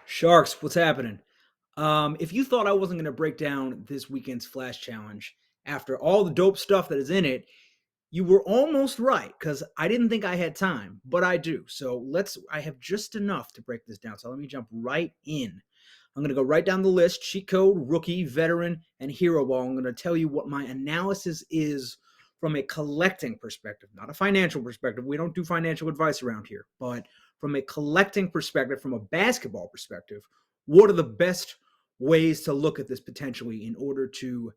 Sharks, what's happening? If you thought I wasn't going to break down this weekend's Flash Challenge after all the dope stuff that is in it, you were almost right because I didn't think I had time, but I do. So I have just enough to break this down. So let me jump right in. I'm going to go right down the list: cheat code, rookie, veteran, and hero ball. I'm going to tell you what my analysis is from a collecting perspective, not a financial perspective. We don't do financial advice around here, but from a collecting perspective, from a basketball perspective, what are the best ways to look at this potentially in order to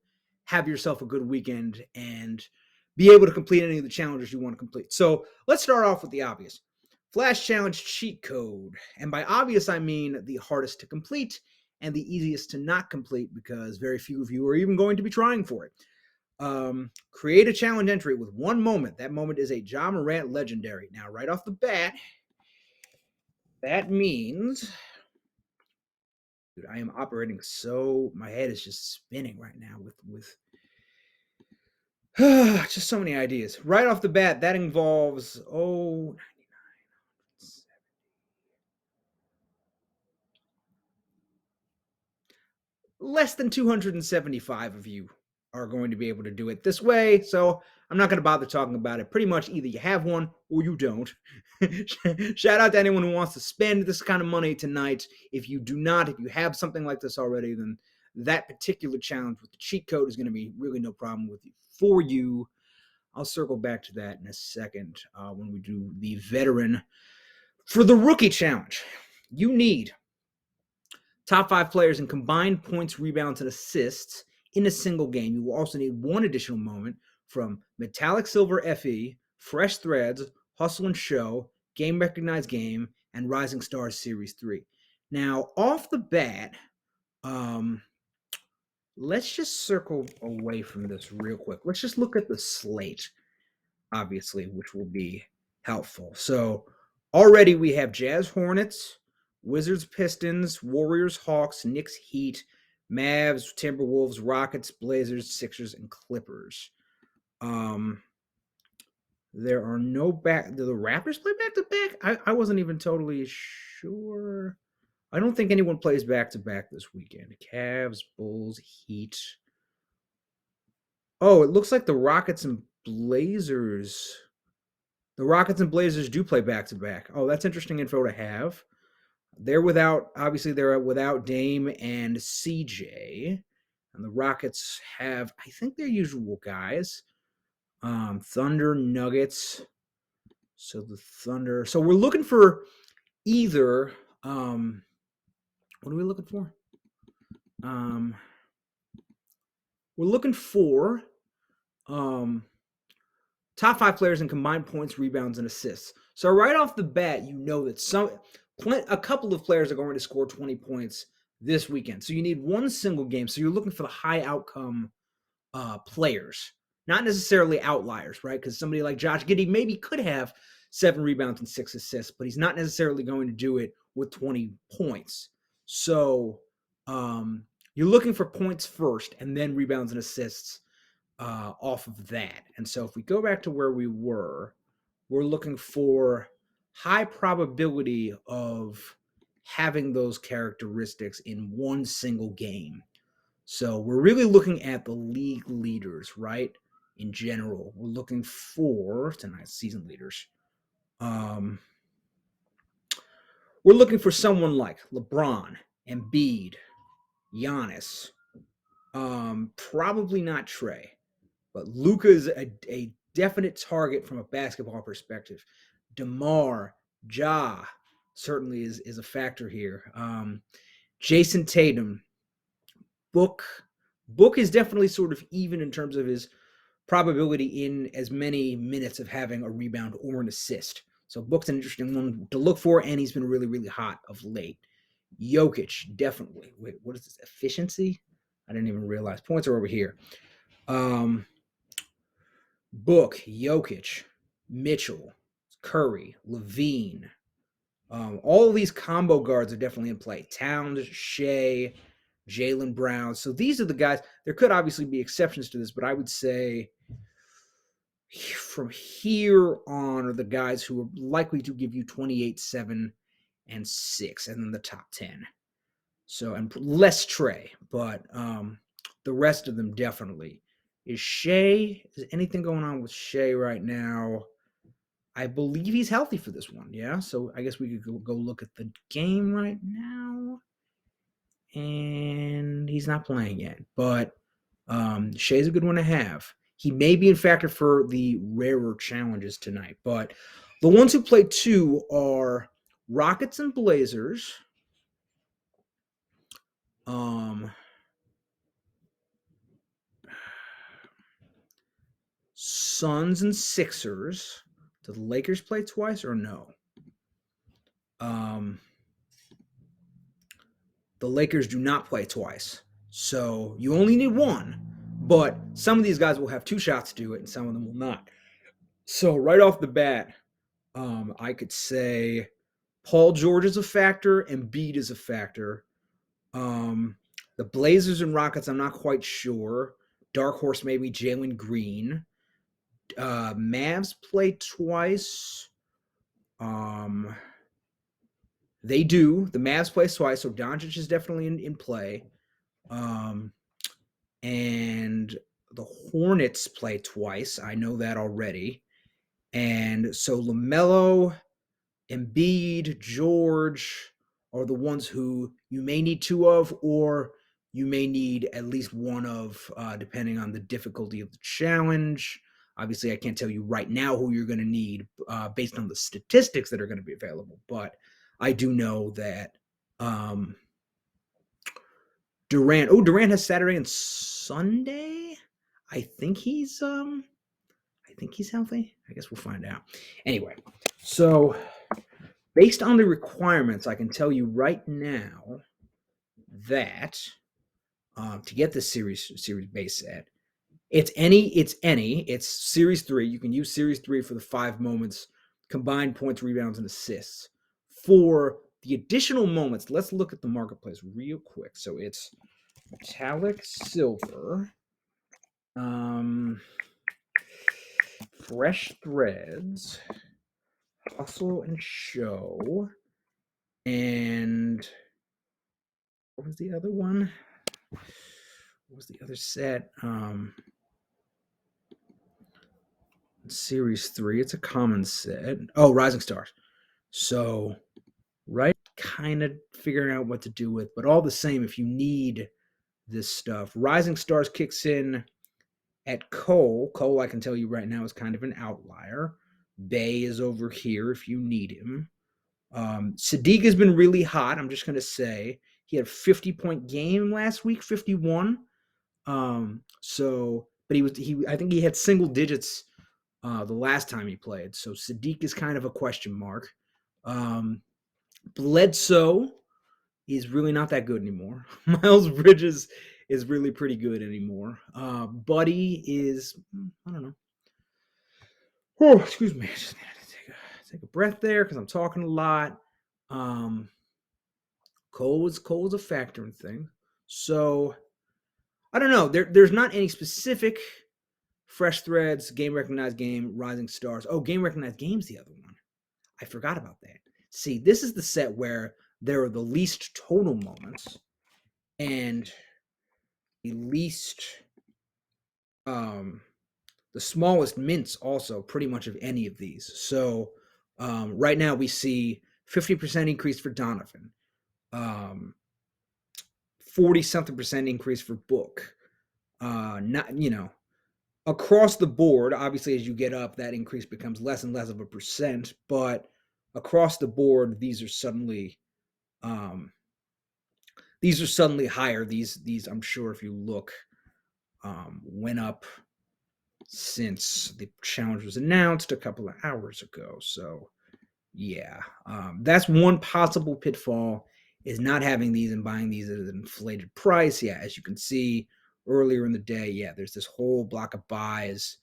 have yourself a good weekend and be able to complete any of the challenges you want to complete. So let's start off with the obvious. Flash Challenge cheat code. And by obvious, I mean the hardest to complete and the easiest to not complete because very few of you are even going to be trying for it. Create a challenge entry with one moment. That moment is a Ja Morant legendary. Now, right off the bat, that means, dude, I am operating so my head is just spinning right now with just so many ideas. Right off the bat, that involves less than 275 of you are going to be able to do it this way. So I'm not going to bother talking about it. Pretty much either you have one or you don't. Shout out to anyone who wants to spend this kind of money tonight. If you do not, if you have something like this already, then that particular challenge with the cheat code is going to be really no problem with you for you. I'll circle back to that in a second when we do the veteran. For the rookie challenge, you need top 5 players in combined points, rebounds, and assists in a single game. You will also need one additional moment from Metallic Silver FE, Fresh Threads, Hustle and Show, Game Recognized Game, and Rising Stars Series 3. Now, off the bat, let's just circle away from this real quick. Let's just look at the slate, obviously, which will be helpful. So already we have Jazz Hornets, Wizards Pistons, Warriors Hawks, Knicks Heat, Mavs, Timberwolves, Rockets, Blazers, Sixers, and Clippers. There are no back. Do the Raptors play back to back? I wasn't even totally sure. I don't think anyone plays back to back this weekend. Cavs, Bulls, Heat. Oh, it looks like the Rockets and Blazers. The Rockets and Blazers do play back to back. Oh, that's interesting info to have. They're without Dame and CJ. And the Rockets have, I think, their usual guys. Thunder, Nuggets. So the Thunder. So we're looking for either. What are we looking for? We're looking for top 5 players in combined points, rebounds, and assists. So right off the bat, you know that a couple of players are going to score 20 points this weekend. So you need one single game. So you're looking for the high outcome players, not necessarily outliers, right? Because somebody like Josh Giddey maybe could have 7 rebounds and 6 assists, but he's not necessarily going to do it with 20 points. So you're looking for points first and then rebounds and assists off of that. And so if we go back to where we were, we're looking for high probability of having those characteristics in one single game. So we're really looking at the league leaders, right? In general, we're looking for tonight's season leaders. We're looking for someone like LeBron, Embiid, Giannis. Probably not Trey. But Luka is a definite target from a basketball perspective. DeMar, Ja certainly is a factor here. Jason Tatum, Book. Book is definitely sort of even in terms of his probability in as many minutes of having a rebound or an assist. So Book's an interesting one to look for, and he's been really, really hot of late. Jokic, definitely. Wait, what is this? Efficiency? I didn't even realize. Points are over here. Book, Jokic, Mitchell, Curry, Levine. All of these combo guards are definitely in play. Towns, Shea, Jaylen Brown. So these are the guys. There could obviously be exceptions to this, but I would say from here on are the guys who are likely to give you 28, 7, and 6, and then the top 10. So, and less Trey, but the rest of them definitely. Is anything going on with Shea right now? I believe he's healthy for this one. Yeah. So I guess we could go look at the game right now. And he's not playing yet. But Shea's a good one to have. He may be in factor for the rarer challenges tonight. But the ones who play two are Rockets and Blazers. Suns and Sixers. Do the Lakers play twice or no? Um, the Lakers do not play twice. So you only need one. But some of these guys will have two shots to do it, and some of them will not. So right off the bat, I could say Paul George is a factor, and Embiid is a factor. The Blazers and Rockets, I'm not quite sure. Dark horse maybe Jalen Green. Mavs play twice. They do. The Mavs play twice, so Doncic is definitely in play. And the Hornets play twice. I know that already. And so LaMelo, Embiid, George are the ones who you may need two of, or you may need at least one of, depending on the difficulty of the challenge. Obviously, I can't tell you right now who you're going to need based on the statistics that are going to be available, but I do know that Durant has Saturday and Sunday. I think he's healthy. I guess we'll find out. Anyway, so based on the requirements, I can tell you right now that to get this series base set, it's series 3. You can use series 3 for the 5 moments, combined points, rebounds, and assists. For the additional moments, let's look at the marketplace real quick. So it's metallic silver, fresh threads, hustle and show, and what was the other one? What was the other set? Series 3. It's a common set. Oh, Rising Stars. So, right, kind of figuring out what to do with, but all the same, if you need this stuff, Rising Stars kicks in at Cole. Cole, I can tell you right now, is kind of an outlier. Bay is over here if you need him. Sadiq has been really hot. I'm just going to say he had a 50-point game last week, 51. But I think he had single digits the last time he played. So Sadiq is kind of a question mark. Bledsoe is really not that good anymore. Miles Bridges is really pretty good anymore. Buddy is, I don't know. Oh, excuse me. Just take a breath there because I'm talking a lot. Cole was a factor in thing. So I don't know. There's not any specific fresh threads, game recognized game, rising stars. Oh, game recognized game's the other one. I forgot about that. See, this is the set where there are the least total moments and the least the smallest mints also pretty much of any of these. So right now we see 50% increase for Donovan, 40 something percent increase for Book. Not across the board, obviously as you get up, that increase becomes less and less of a percent, but across the board, these are suddenly higher. These I'm sure if you look went up since the challenge was announced a couple of hours ago. So yeah, that's one possible pitfall is not having these and buying these at an inflated price. Yeah, as you can see earlier in the day, yeah, there's this whole block of buys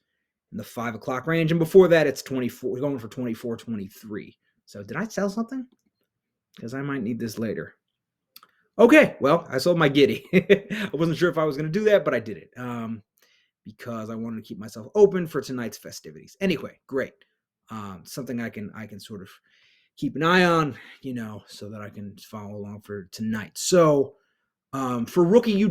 in the 5 o'clock range. And before that, it's 24, going for 24, 23. So did I sell something? Because I might need this later. Okay, well, I sold my Giddy. I wasn't sure if I was going to do that, but I did it because I wanted to keep myself open for tonight's festivities. Anyway, great. Something I can sort of keep an eye on, so that I can follow along for tonight. So for rookie,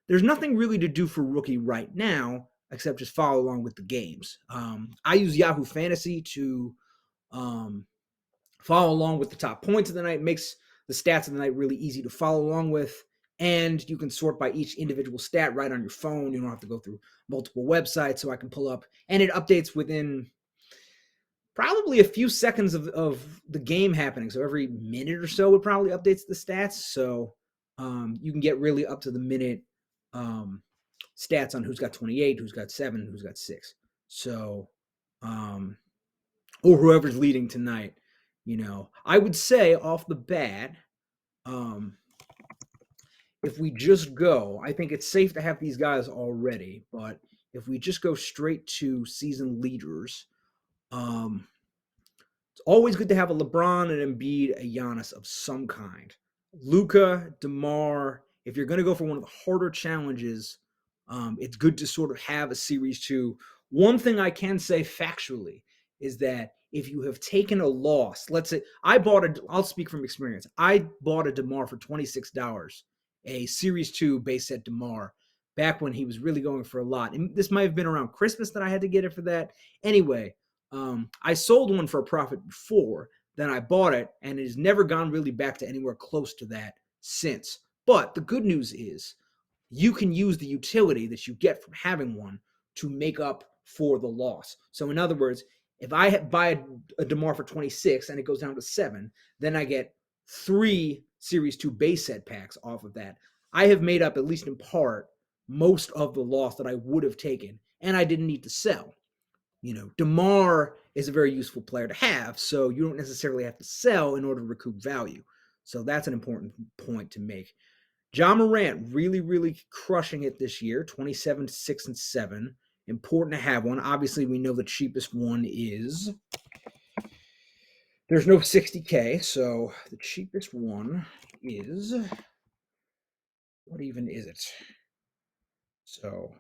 there's nothing really to do for rookie right now except just follow along with the games. I use Yahoo Fantasy to um, follow along with the top points of the night. It makes the stats of the night really easy to follow along with. And you can sort by each individual stat right on your phone. You don't have to go through multiple websites. So I can pull up, and it updates within probably a few seconds of the game happening. So every minute or so, it probably updates the stats. So you can get really up to the minute stats on who's got 28, who's got 7, who's got 6. So, or whoever's leading tonight. I would say off the bat, if we just go, I think it's safe to have these guys already, but if we just go straight to season leaders, it's always good to have a LeBron, an Embiid, a Giannis of some kind. Luka, DeMar, if you're going to go for one of the harder challenges, it's good to sort of have a series two. One thing I can say factually is that if you have taken a loss, let's say I'll speak from experience. I bought a DeMar for $26, a series two base set DeMar, back when he was really going for a lot. And this might have been around Christmas that I had to get it for that. Anyway, I sold one for a profit before, then I bought it, and it has never gone really back to anywhere close to that since. But the good news is you can use the utility that you get from having one to make up for the loss. So in other words, if I buy a DeMar for 26 and it goes down to 7, then I get 3 Series 2 base set packs off of that. I have made up, at least in part, most of the loss that I would have taken, and I didn't need to sell. DeMar is a very useful player to have, so you don't necessarily have to sell in order to recoup value. So that's an important point to make. Ja Morant really, really crushing it this year, 27, 6, and 7. Important to have one. Obviously, we know the cheapest one is. There's no 60K, so the cheapest one is. What even is it? So,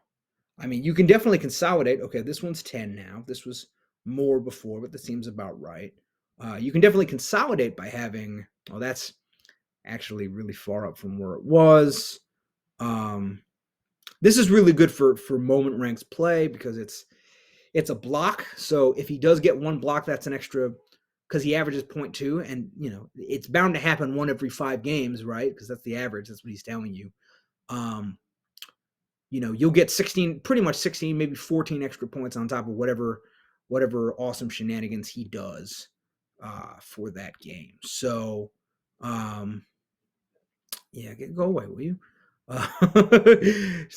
you can definitely consolidate. Okay, this one's 10 now. This was more before, but this seems about right. You can definitely consolidate by having. Oh, that's actually really far up from where it was. This is really good for moment ranks play because it's a block. So if he does get one block, that's an extra, because he averages 0.2, and it's bound to happen one every 5 games, right? Because that's the average. That's what he's telling you. You'll get 16, pretty much 16, maybe 14 extra points on top of whatever awesome shenanigans he does for that game. So, yeah, go away, will you? Freaking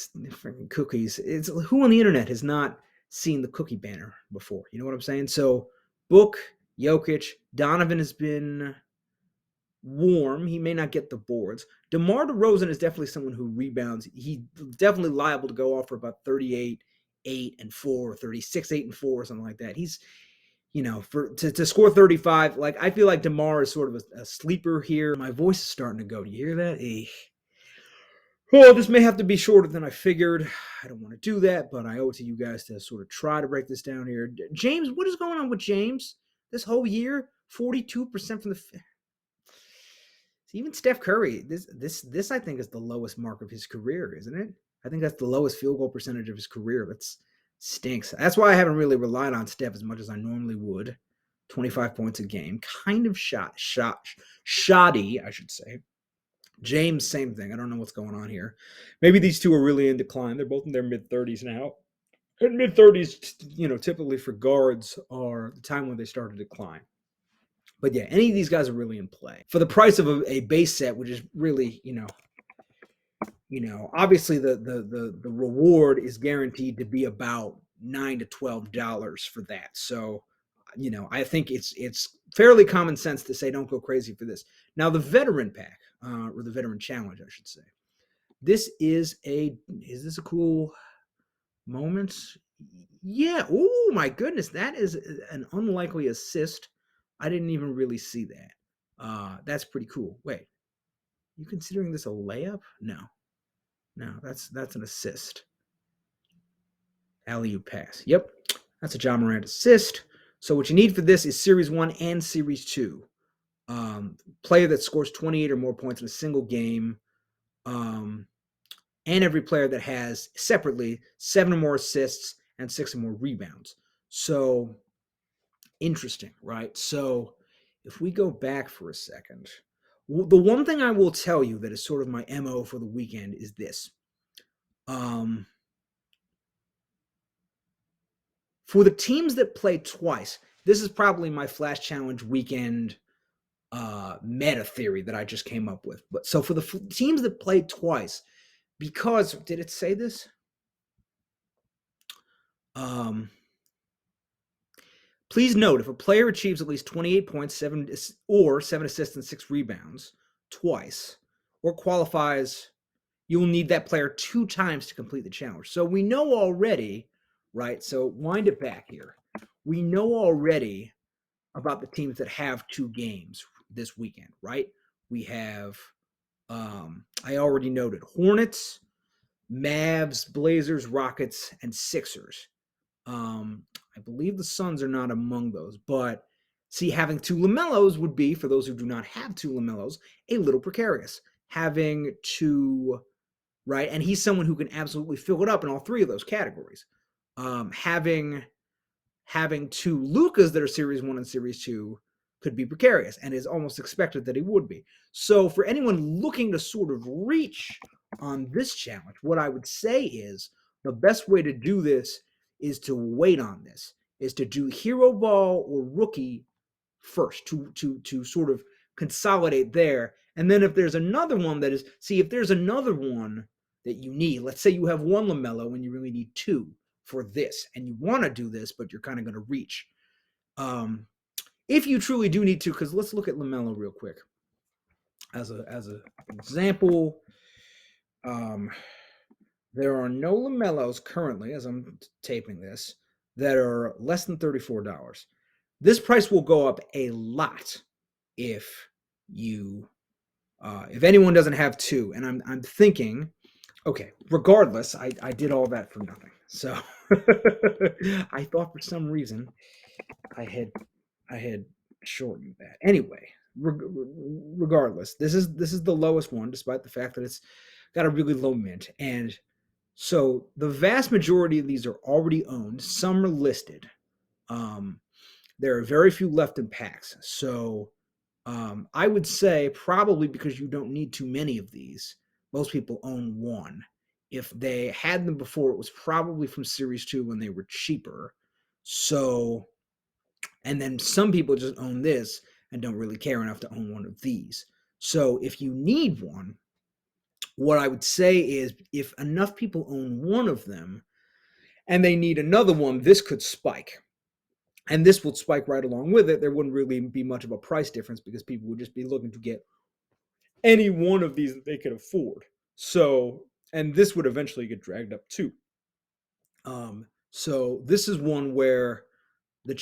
cookies. It's who on the internet has not seen the cookie banner before? You know what I'm saying? So, Book, Jokic, Donovan has been warm. He may not get the boards. DeMar DeRozan is definitely someone who rebounds. He's definitely liable to go off for about 38, 8, and 4, 36, 8, and 4, something like that. He's, to score 35, like, I feel like DeMar is sort of a sleeper here. My voice is starting to go. Do you hear that? Oh, this may have to be shorter than I figured. I don't want to do that, but I owe it to you guys to sort of try to break this down here. James, what is going on with James this whole year? 42% from the. Even Steph Curry, this I think is the lowest mark of his career, isn't it? I think that's the lowest field goal percentage of his career. That stinks. That's why I haven't really relied on Steph as much as I normally would. 25 points a game, kind of shoddy, I should say. James, same thing. I don't know what's going on here. Maybe these two are really in decline. They're both in their mid-30s now. And mid-30s, typically for guards are the time when they start to decline. But yeah, any of these guys are really in play. For the price of a base set, which is really, obviously the reward is guaranteed to be about $9 to $12 for that. So, I think it's fairly common sense to say don't go crazy for this. Now, the veteran pack, or the veteran challenge, I should say. Is this a cool moment? Yeah. Oh my goodness, that is an unlikely assist. I didn't even really see that. That's pretty cool. Wait, you considering this a layup? No, that's an assist. Alley-oop pass. Yep, that's a Ja Morant assist. So what you need for this is Series 1 and Series 2. Player that scores 28 or more points in a single game, um, and every player that has separately 7 or more assists and 6 or more rebounds. So interesting, right? So if we go back for a second, the one thing I will tell you that is sort of my MO for the weekend is this. Um, for the teams that play twice, this is probably my Flash Challenge weekend meta theory that I just came up with. But so for the teams that play twice, because did it say this? Um, Please note if a player achieves at least 28 points, 7 assists, and 6 rebounds twice, or qualifies, you will need that player 2 times to complete the challenge. So we know already, right? So wind it back here. We know already about the teams that have 2 games this weekend, right? We have, I already noted Hornets, Mavs, Blazers, Rockets, and Sixers. Um, I believe the Suns are not among those, but see, having 2 LaMelos would be, for those who do not have 2 LaMelos, a little precarious. Having 2, right? And he's someone who can absolutely fill it up in all 3 of those categories. Having 2 Lucas that are Series 1 and Series 2 could be precarious and is almost expected that he would be. So for anyone looking to sort of reach on this challenge, what I would say is the best way to do this is to wait on this, is to do hero ball or rookie first to sort of consolidate there. And then if there's another one that is, see, if there's another one that you need, let's say you have 1 LaMelo and you really need 2 for this, and you want to do this, but you're kind of going to reach. If you truly do need to, because let's look at LaMelo real quick as an example. Um, there are no LaMelos currently, as I'm taping this, that are less than $34. This price will go up a lot if you if anyone doesn't have 2. And I'm thinking, okay, regardless, I did all that for nothing. So I thought for some reason I had shortened that. Anyway, regardless, this is the lowest one, despite the fact that it's got a really low mint. And so the vast majority of these are already owned. Some are listed. Um, there are very few left in packs. So I would say probably because you don't need too many of these, most people own 1. If they had them before, it was probably from Series 2 when they were cheaper. So, and then some people just own this and don't really care enough to own 1 of these. So if you need 1, what I would say is if enough people own 1 of them and they need another one, this could spike. And this will spike right along with it. There wouldn't really be much of a price difference because people would just be looking to get any one of these that they could afford. So, and this would eventually get dragged up too. So this is one where the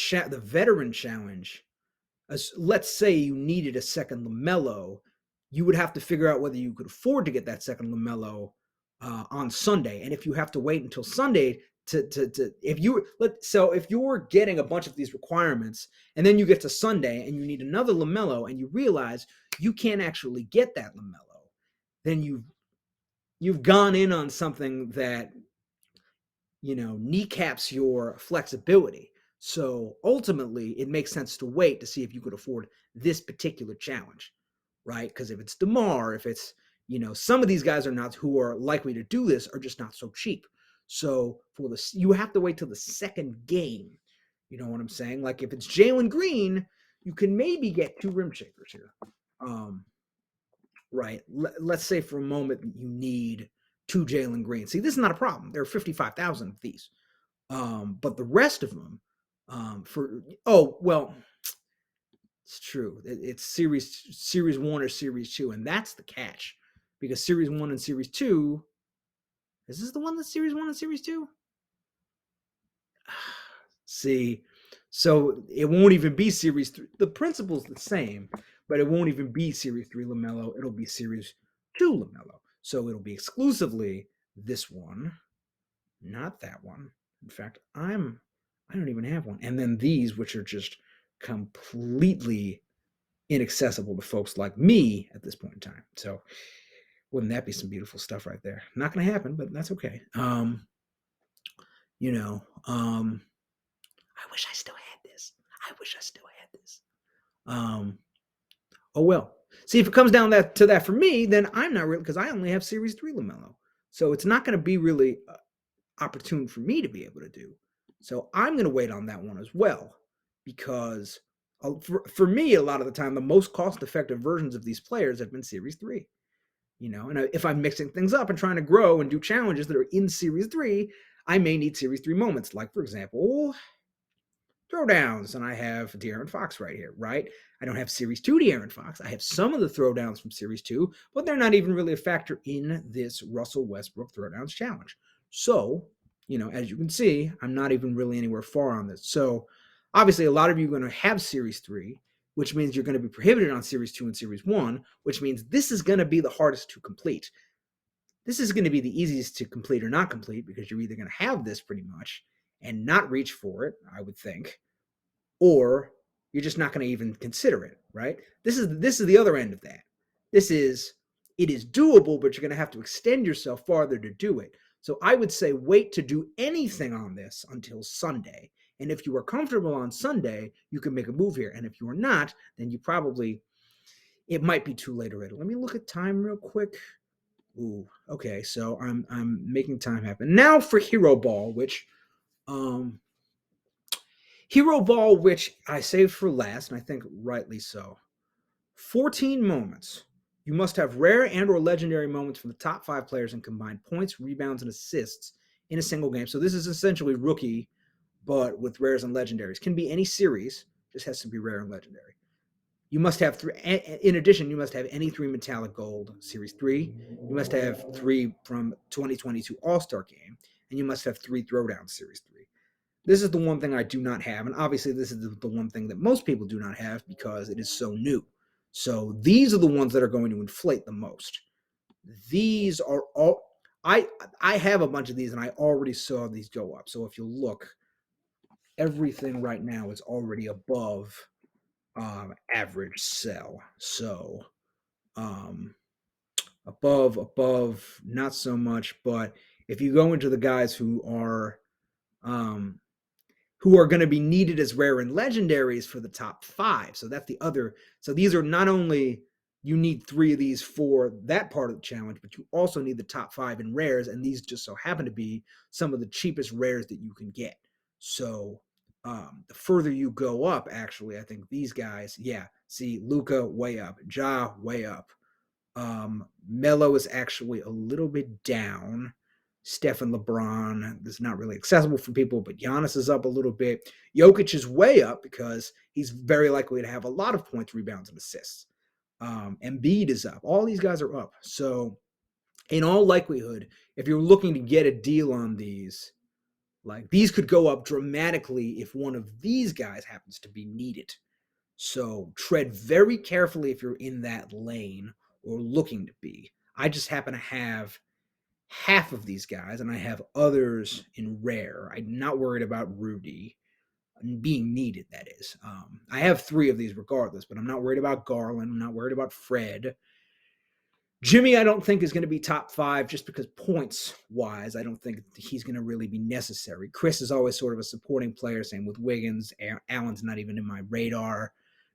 veteran challenge, let's say you needed a second LaMelo, you would have to figure out whether you could afford to get that second LaMelo on Sunday. And if you have to wait until Sunday to if you're getting a bunch of these requirements and then you get to Sunday and you need another LaMelo and you realize you can't actually get that LaMelo, then you've gone in on something that kneecaps your flexibility. So ultimately, it makes sense to wait to see if you could afford this particular challenge, right? Because if it's DeMar, if it's some of these guys who are likely to do this are just not so cheap. So you have to wait till the second game. You know what I'm saying? Like if it's Jalen Green, you can maybe get 2 rim shakers here. Right. Let's say for a moment you need 2 Jalen Green. See, this is not a problem. There are 55,000 of these. But the rest of them, it's true. It's series 1 or series 2, and that's the catch, because series 1 and series 2, is this the one that's series 1 and series 2? See, so it won't even be series 3. The principle's the same, but it won't even be series 3 LaMelo. It'll be series 2 LaMelo. So it'll be exclusively this one, not that one. In fact, I don't even have one. And then these, which are just completely inaccessible to folks like me at this point in time. So wouldn't that be some beautiful stuff right there? Not going to happen, but that's okay. You know, I wish I still had this. I wish I still had this. Um, oh well. See, if it comes down to that for me, then I'm not really, because I only have Series 3 LaMelo. So it's not going to be really opportune for me to be able to do. So I'm going to wait on that one as well, because for me, a lot of the time, the most cost effective versions of these players have been Series 3. And if I'm mixing things up and trying to grow and do challenges that are in Series 3, I may need Series 3 moments. Like, for example, throwdowns, and I have De'Aaron Fox right here, right? I don't have Series 2 De'Aaron Fox. I have some of the throwdowns from Series 2, but they're not even really a factor in this Russell Westbrook throwdowns challenge. So, as you can see, I'm not even really anywhere far on this. So, obviously, a lot of you are going to have Series 3, which means you're going to be prohibited on Series 2 and Series 1, which means this is going to be the hardest to complete. This is going to be the easiest to complete or not complete, because you're either going to have this pretty much and not reach for it, I would think, or you're just not going to even consider it, right? This is the other end of that. It is doable, but you're going to have to extend yourself farther to do it. So I would say wait to do anything on this until Sunday. And if you are comfortable on Sunday, you can make a move here. And if you are not, then it might be too late already. Let me look at time real quick. Ooh, okay. So I'm making time happen. Now for Hero Ball, which I saved for last, and I think rightly so. 14 moments. You must have rare and or legendary moments from the top 5 players and combined points, rebounds, and assists in a single game. So this is essentially rookie, but with rares and legendaries. Can be any series, just has to be rare and legendary. You must have three. In addition, you must have any 3 metallic gold Series 3. You must have 3 from 2022 All-Star Game, and you must have 3 Throwdown Series 3. This is the one thing I do not have, and obviously this is the one thing that most people do not have because it is so new. So these are the ones that are going to inflate the most. These are all I have a bunch of these, and I already saw these go up. So if you look, everything right now is already above average sell. So above, not so much. But if you go into the guys um, who are going to be needed as rare and legendaries for the top 5. So that's the other. So these are not only you need 3 of these for that part of the challenge, but you also need the top 5 in rares, and these just so happen to be some of the cheapest rares that you can get. So the further you go up, actually, I think these guys, yeah, see Luca way up, Ja way up. Melo is actually a little bit down. Steph and LeBron is not really accessible for people, but Giannis is up a little bit. Jokic is way up because he's very likely to have a lot of points, rebounds, and assists. Embiid is up. All these guys are up. So, in all likelihood, if you're looking to get a deal on these, like these could go up dramatically if one of these guys happens to be needed. So tread very carefully if you're in that lane or looking to be. I just happen to have half of these guys, and I have others in rare. I'm not worried about Rudy being needed, that is. I have 3 of these regardless, but I'm not worried about Garland. I'm not worried about Fred. Jimmy, I don't think is going to be top 5 just because points wise, I don't think he's going to really be necessary. Chris is always sort of a supporting player, same with Wiggins. Allen's not even in my radar.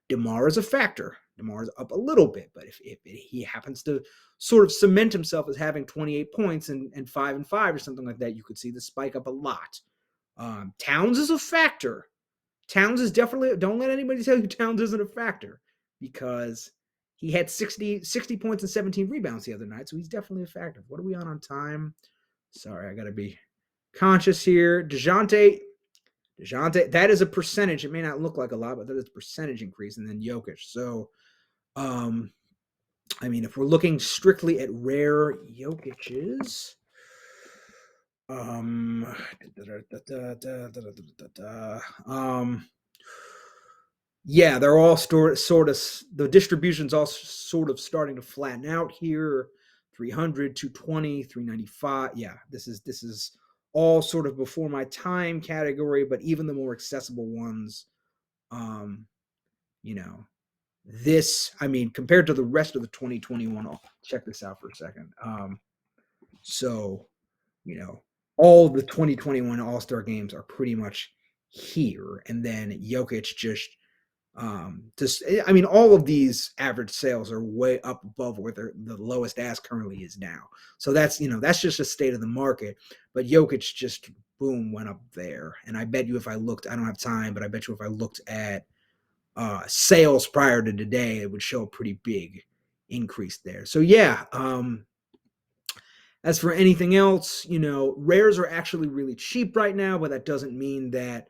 DeMar is a factor. DeMar is up a little bit, but if he happens to sort of cement himself as having 28 points and 5 and 5 or something like that, you could see the spike up a lot. Towns is a factor. Towns is definitely, don't let anybody tell you Towns isn't a factor, because he had 60 points and 17 rebounds the other night, so he's definitely a factor. What are we on time? Sorry, I got to be conscious here. DeJounte, that is a percentage. It may not look like a lot, but that is a percentage increase. And then Jokic. So, I mean, if we're looking strictly at rare Jokic's, yeah, they're all sort of, the distribution's all sort of starting to flatten out here. 300, 220, 395. Yeah, this is all sort of before my time category, but even the more accessible ones, you know, this, I mean, compared to the rest of the 2021, I'll check this out for a second. So, you know, all the 2021 All Star games are pretty much here. And then Jokic just, I mean, all of these average sales are way up above where the lowest ask currently is now. So that's just a state of the market. But Jokic just, boom, went up there. And I bet you if I looked, I don't have time, but I bet you if I looked at sales prior to today, it would show a pretty big increase there. So yeah, as for anything else, rares are actually really cheap right now, but that doesn't mean that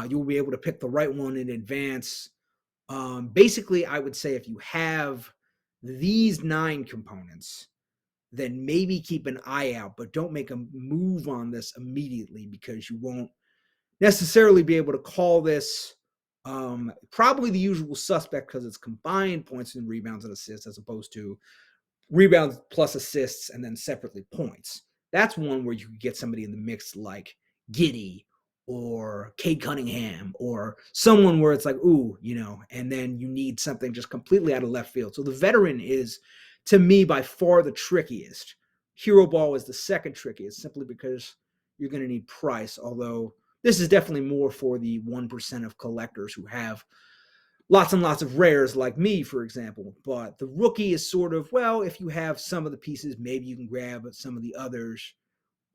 you'll be able to pick the right one in advance. Basically, I would say if you have these 9 components, then maybe keep an eye out, but don't make a move on this immediately because you won't necessarily be able to call this probably the usual suspect because it's combined points and rebounds and assists as opposed to rebounds plus assists and then separately points. That's one where you could get somebody in the mix like Giddy or Cade Cunningham or someone where it's like, ooh, and then you need something just completely out of left field. So the veteran is, to me, by far the trickiest. Hero Ball is the second trickiest simply because you're going to need price, although this is definitely more for the 1% of collectors who have lots and lots of rares like me, for example. But the rookie is sort of, well, if you have some of the pieces, maybe you can grab some of the others.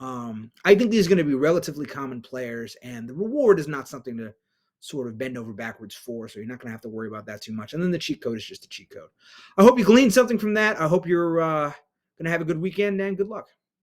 I think these are going to be relatively common players, and the reward is not something to sort of bend over backwards for, so you're not going to have to worry about that too much. And then the cheat code is just a cheat code. I hope you gleaned something from that. I hope you're going to have a good weekend, and good luck.